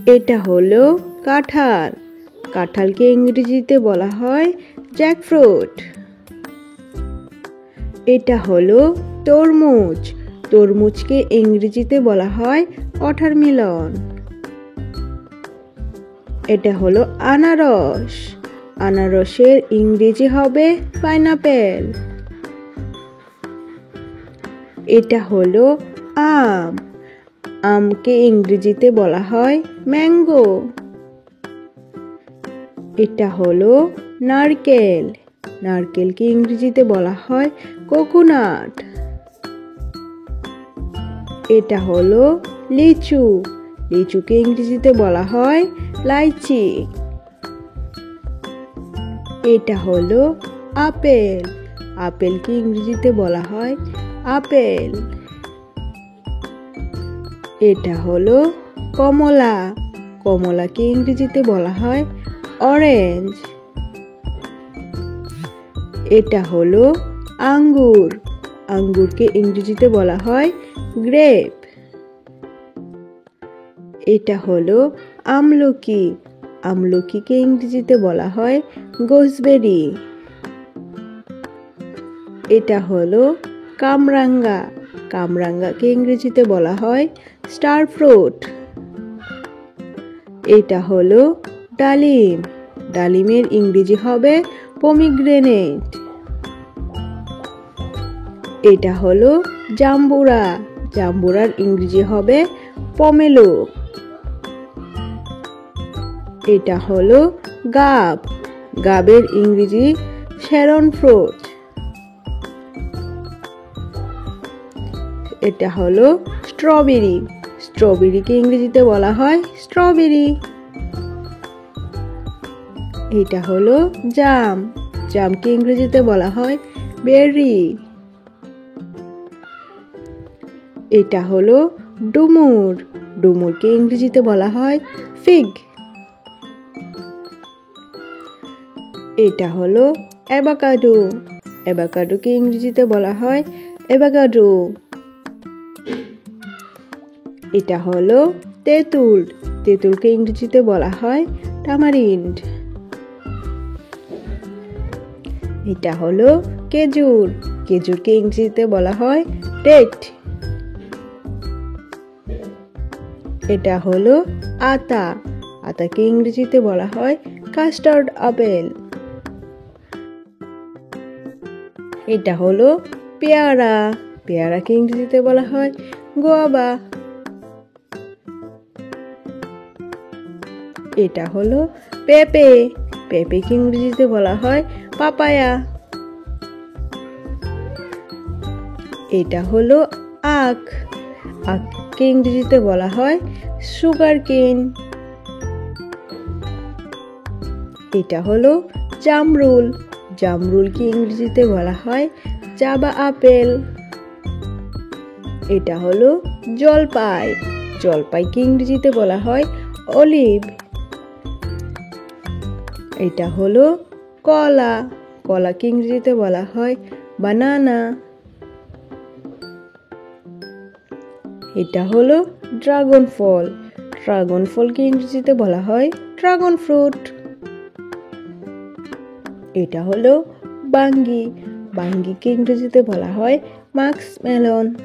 এটা হলো কাঁঠাল। কাঁঠালকে ইংরেজিতে বলা হয় জ্যাকফ্রুট। এটা হলো তরমুজ। তরমুজকে ইংরেজিতে বলা হয় ওয়াটারমেলন। এটা হলো আনারস। আনারসের ইংরেজি হবে পাইনাপেল। এটা হলো আম। আমকে ইংরেজিতে বলা হয় ম্যাঙ্গো। এটা হলো নারকেল। নারকেলকে ইংরেজিতে বলা হয় কোকোনাট। এটা হলো লিচু। লিচুকে ইংরেজিতে বলা হয় লাইচি। এটা হলো আপেল। আপেলকে ইংরেজিতে বলা হয় আপেল। এটা হলো কমলা। কমলাকে ইংরেজিতে বলা হয় অরেঞ্জ। এটা হলো আঙ্গুর। আঙ্গুরকে ইংরেজিতে বলা হয় গ্রেপ। এটা হলো আমলকি। আমলকিকে ইংরেজিতে বলা হয় গোসবেরি। এটা হলো কামরাঙ্গা। কামরাঙ্গাকে ইংরেজিতে বলা হয় স্টার ফ্রুট। এটা হলো ডালিম। ডালিমের ইংরেজি হবে পমিগ্রেনেট। এটা হলো জাম্বুরা। জাম্বুরার ইংরেজি হবে পমেলো। এটা হলো গাব। গাবের ইংরেজি শ্যারন ফ্রুট। এটা হলো স্ট্রবেরি। স্ট্রবেরিকে ইংরেজিতে বলা হয় স্ট্রবেরি। এটা হলো জাম। জামকে ইংরেজিতে বলা হয় বেরি। এটা হলো ডুমুর। ডুমুরকে ইংরেজিতে বলা হয় ফিগ। এটা হলো অ্যাভোকাডো। অ্যাভোকাডোকে ইংরেজিতে বলা হয় অ্যাভোকাডো। এটা হলো তেঁতুল। তেঁতুলকে ইংরেজিতে বলা হয় টামারিন্ড। এটা হলো খেজুর। খেজুরকে ইংরেজিতে বলা হয় ডেট। এটা হলো আতা। আতাকে ইংরেজিতে বলা হয় কাস্টার্ড আপেল। এটা হলো পেয়ারা। পেয়ারাকে ইংরেজিতে বলা হয় গোয়াবা। এটা হলো পেঁপে। পেঁপেকে ইংরেজিতে বলা হয় পাপায়া। এটা হলো আখ। আখকে ইংরেজিতে বলা হয় সুগার কেন। এটা হলো জামরুল। জামরুলকে ইংরেজিতে বলা হয় জাবা আপেল। এটা হলো জলপাই। জলপাইকে ইংরেজিতে বলা হয় অলিভ। এটা হলো কলা। কলাকে ইংরেজিতে বলা হয় বানানা। এটা হলো ড্রাগন ফল। ড্রাগন ফলকে ইংরেজিতে বলা হয় ড্রাগন ফ্রুট। এটা হলো বাঙ্গি। বাঙ্গিকে ইংরেজিতে বলা হয় মাস্কমেলন।